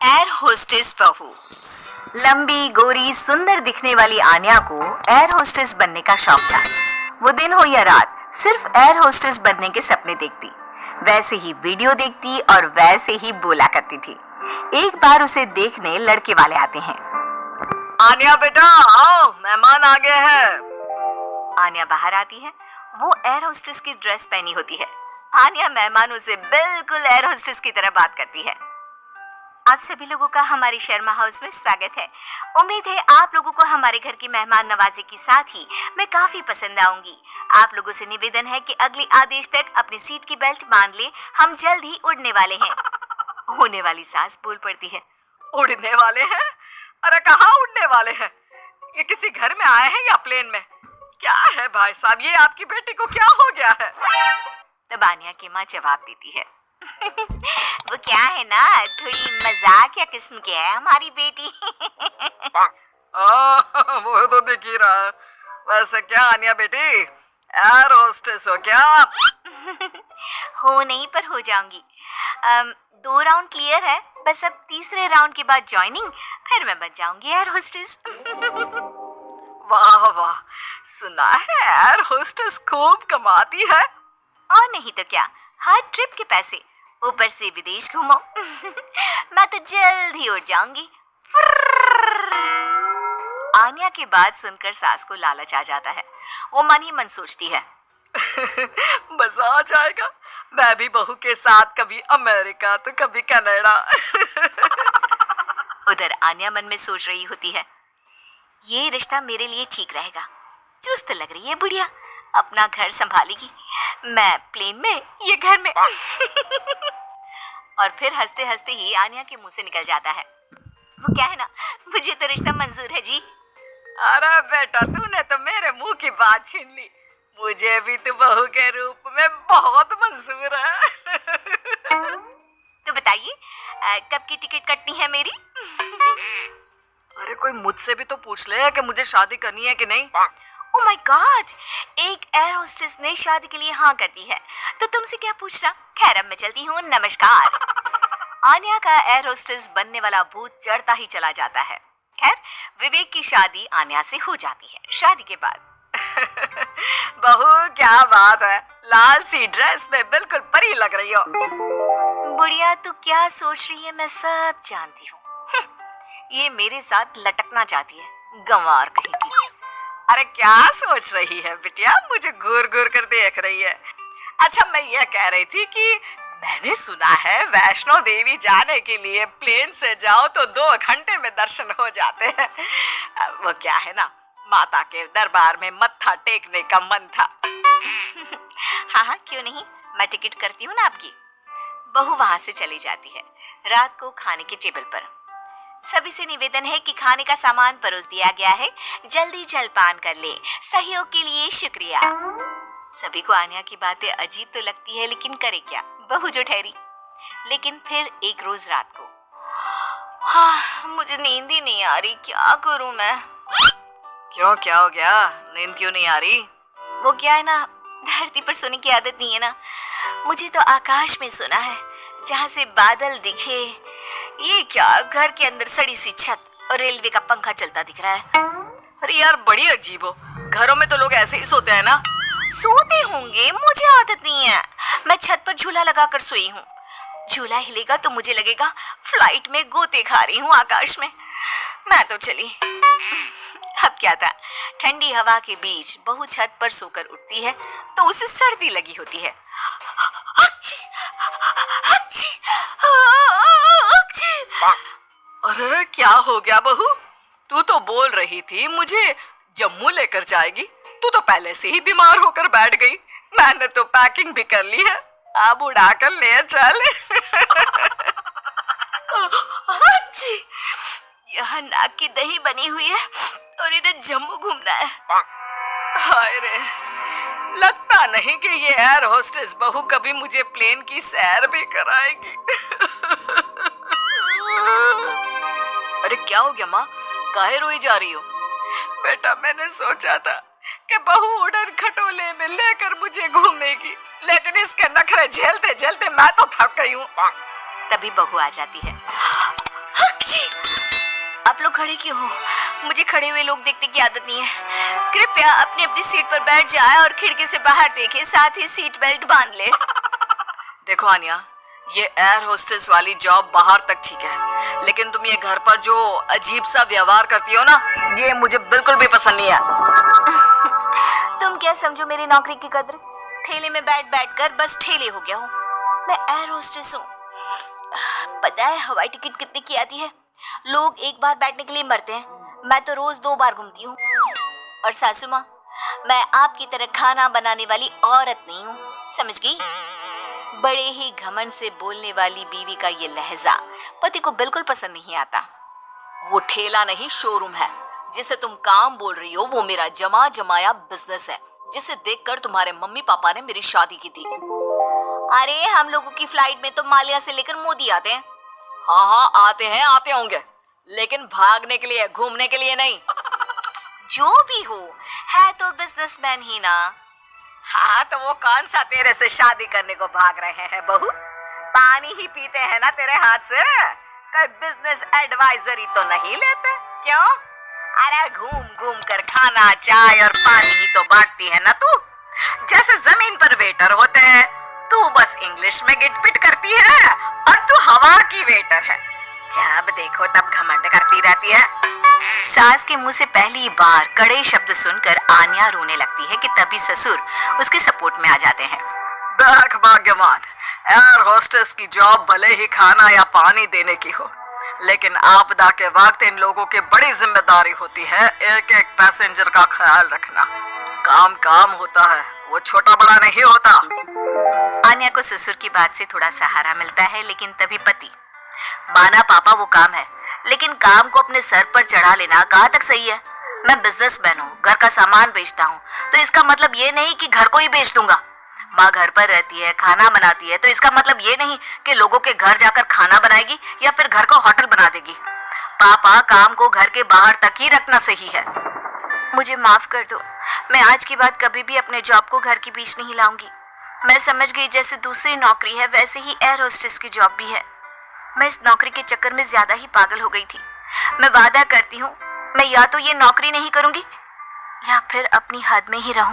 Air hostess बहू। लंबी गोरी सुंदर दिखने वाली आन्या को एयर होस्टेस बनने का शौक था। वो दिन हो या रात सिर्फ एयर होस्टेस बनने के सपने देखती, वैसे ही वीडियो देखती और वैसे ही बोला करती थी। एक बार उसे देखने लड़के वाले आते हैं। आन्या बेटा आओ, मेहमान आ गए हैं। आन्या बाहर आती है। वो एयर होस्टेस की ड्रेस पहनी होती है। आन्या मेहमानों से बिल्कुल एयर होस्टेस की तरह बात करती है। आप सभी लोगों का हमारे शर्मा हाउस में स्वागत है। उम्मीद है आप लोगों को हमारे घर की मेहमान नवाजी के साथ ही मैं काफी पसंद आऊंगी। आप लोगों से निवेदन है कि अगले आदेश तक अपनी सीट की बेल्ट बांध ले, हम जल्द ही उड़ने वाले हैं। होने वाली सास बोल पड़ती है। उड़ने वाले हैं? अरे कहाँ उड़ने वाले हैं? ये किसी घर में आए हैं या प्लेन में? क्या है भाई साहब, ये आपकी बेटी को क्या हो गया है? तब आन्या की माँ जवाब देती है वो क्या है ना, थोड़ी मजाकिया किस्म की है हमारी बेटी। वो तो दिख ही रहा है। वैसे क्या आन्या बेटी, एयर होस्टेस हो क्या? हो नहीं पर हो जाऊंगी। 2 राउंड क्लियर है, बस अब तीसरे राउंड के बाद ज्वाइनिंग, फिर मैं बन जाऊंगी एयर होस्टेस। वाह वाह, सुना है एयर होस्टेस खूब कमाती है। और नहीं तो क्या, हर ट्रिप के पैसे, ऊपर से विदेश घूमो। मैं तो जल्द ही उड़ जाऊंगी। आन्या की बात सुनकर सास को लालच आ जाता है। वो मन ही मन सोचती है मजा आ जाएगा, मैं भी बहू के साथ कभी अमेरिका तो कभी कनाडा। उधर आन्या मन में सोच रही होती है, ये रिश्ता मेरे लिए ठीक रहेगा। चुस्त लग रही है बुढ़िया, अपना घर संभालेगी, मैं प्लेन में, ये घर में। और फिर हंसते हंसते ही आन्या के मुंह से निकल जाता है, वो क्या है ना, मुझे तो रिश्ता मंजूर है जी। अरे बेटा, तूने तो मेरे मुंह की बात छीन ली। मुझे भी तो बहू के रूप में बहुत मंजूर है। तो बताइए कब की टिकट कटनी है मेरी? अरे कोई मुझसे भी तो पूछ ले कि मुझे शादी करनी है कि नहीं। ओह माय गॉड, एक एयर होस्टेस ने शादी के लिए हाँ कर दी है, तो तुमसे क्या पूछना। खैर अब मैं चलती हूँ, नमस्कार। आन्या का एयर होस्टेस बनने वाला भूत चढ़ता ही चला जाता है। खैर विवेक की शादी आन्या से हो जाती है। शादी के बाद बहू क्या बात है, लाल सी ड्रेस में बिल्कुल परी लग रही हो। बुढ़िया तू क्या सोच रही है मैं सब जानती हूँ। ये मेरे साथ लटकना चाहती है, गंवार कहीं की। अरे क्या सोच रही है बिटिया, मुझे घूर घूर कर देख रही है। अच्छा मैं ये कह रही थी कि मैंने सुना है वैष्णो देवी जाने के लिए प्लेन से जाओ तो 2 घंटे में दर्शन हो जाते हैं। वो क्या है ना, माता के दरबार में मत्था टेकने का मन था। हाँ हाँ क्यों नहीं, मैं टिकट करती हूँ ना आपकी। बहू वहां से चली जाती है। रात को खाने के टेबल पर सभी से निवेदन है कि खाने का सामान परोस दिया गया है, जल्दी जलपान कर ले, सहयोग के लिए शुक्रिया। सभी को आन्या की बातें अजीब तो लगती है, लेकिन करे क्या, बहू जो ठहरी। लेकिन फिर एक रोज रात को, हाँ मुझे नींद ही नहीं आ रही, क्या करूं मैं। क्यों, क्या हो गया, नींद क्यों नहीं आ रही? वो क्या है ना, धरती पर सोने की आदत नहीं है ना, मुझे तो आकाश में सोना है, जहाँ से बादल दिखे। ये क्या, घर के अंदर सड़ी सी छत और रेलवे का पंखा चलता दिख रहा है। अरे यार बड़ी अजीब हो, घरों में तो लोग ऐसे ही सोते हैं ना। सोते होंगे, मुझे आदत नहीं है। मैं छत पर झूला लगाकर सोई हूँ। झूला हिलेगा तो मुझे लगेगा फ्लाइट में गोते खा रही हूँ आकाश में। मैं तो चली। अब क्या था, ठंडी हवा के बीच बहू छत पर सोकर उठती है तो उसे सर्दी लगी होती है। अरे क्या हो गया बहू, तू तो बोल रही थी मुझे जम्मू लेकर जाएगी, तू तो पहले से ही बीमार होकर बैठ गई। मैंने तो पैकिंग भी कर ली है, अब उड़ा कर ले चल। यहाँ नाक की दही बनी हुई है और इन्हें जम्मू घूमना है। हाय रे, लगता नहीं कि ये एयर होस्टेस बहू कभी मुझे प्लेन की सैर भी कराएगी। अरे क्या हो गया माँ, काहे रोई जा रही हो? बेटा मैंने सोचा था कि बहू उड़न खटोले में लेकर मुझे घूमेगी, लेकिन इसके नखरे झेलते झेलते मैं तो थक गई हूँ। तभी बहू आ जाती है। जी, आप लोग खड़े क्यों हो? मुझे खड़े हुए लोग देखने की आदत नहीं है। कृपया अपनी अपनी सीट पर बैठ जाए और खिड़की से बाहर देखें, साथ ही सीट बेल्ट बांध ले। देखो आनिया, ये एयर होस्टेस वाली जॉब बाहर तक ठीक है, लेकिन तुम ये घर पर जो अजीब सा व्यवहार करती हो ना, ये मुझे बिल्कुल भी पसंद नहीं है। तुम क्या समझो मेरी नौकरी की कद्र? ठेले में बैठ बैठ कर बस ठेले हो गया हूँ। मैं एयर होस्टेस हूँ। पता है हवाई टिकट कितने की आती है? लोग एक बार बैठने के लिए मरते हैं, मैं तो रोज 2 बार घूमती हूँ। और सासू माँ, मैं आपकी तरह खाना बनाने वाली औरत नहीं हूँ, समझ गई? बड़े ही घमंड से बोलने वाली बीवी का ये लहजा पति को बिल्कुल पसंद नहीं आता। वो ठेला नहीं, शोरूम है। जिसे तुम काम बोल रही हो वो मेरा जमा जमाया बिजनेस है, जिसे देखकर तुम्हारे मम्मी पापा ने मेरी शादी की थी। अरे हम लोगों की फ्लाइट में तो माल्या से लेकर मोदी आते हैं। हाँ हाँ, आते होंगे, लेकिन भागने के लिए, घूमने के लिए नहीं। जो भी हो, है तो बिजनेसमैन ही ना। हाँ, तो वो कौन सा तेरे से शादी करने को भाग रहे हैं बहू? पानी ही पीते हैं ना तेरे हाथ से, कोई बिजनेस एडवाइजरी तो नहीं लेते क्यों? अरे घूम घूम कर खाना, चाय और पानी ही तो बांटती है ना तू। जैसे जमीन पर वेटर होते हैं, तू बस इंग्लिश में गिटपिट करती है और तू हवा की वेटर है। जब देखो तब घमंड करती रहती है। सास के मुंह से पहली बार कड़े शब्द सुनकर आन्या रोने लगती है कि तभी ससुर उसके सपोर्ट में आ जाते हैं। देख भाग्यवान, एयर होस्टेस की जॉब भले ही खाना या पानी देने की हो, लेकिन आपदा के वक्त इन लोगों की बड़ी जिम्मेदारी होती है एक एक पैसेंजर का ख्याल रखना। काम काम होता है, वो छोटा बड़ा नहीं होता। आन्या को ससुर की बात से थोड़ा सहारा मिलता है, लेकिन तभी पति, माना पापा वो काम है, लेकिन काम को अपने सर पर चढ़ा लेना कहाँ तक सही है? मैं बिजनेसमैन हूँ, घर का सामान बेचता हूँ, तो इसका मतलब ये नहीं कि घर को ही बेच दूंगा। माँ घर पर रहती है, खाना बनाती है, तो इसका मतलब ये नहीं कि लोगों के घर जाकर खाना बनाएगी या फिर घर को होटल बना देगी। पापा, काम को घर के बाहर तक ही रखना सही है। मुझे माफ कर दो, मैं आज के बाद कभी भी अपने जॉब को घर के बीच नहीं लाऊंगी। मैं समझ गई जैसे दूसरी नौकरी है वैसे ही एयर होस्टेस की जॉब भी है। मैं इस नौकरी के चक्कर में ज्यादा ही पागल हो गई थी। मैं वादा करती हूँ, मैं या तो ये नौकरी नहीं करूंगी या फिर अपनी हद में ही रहूंगी।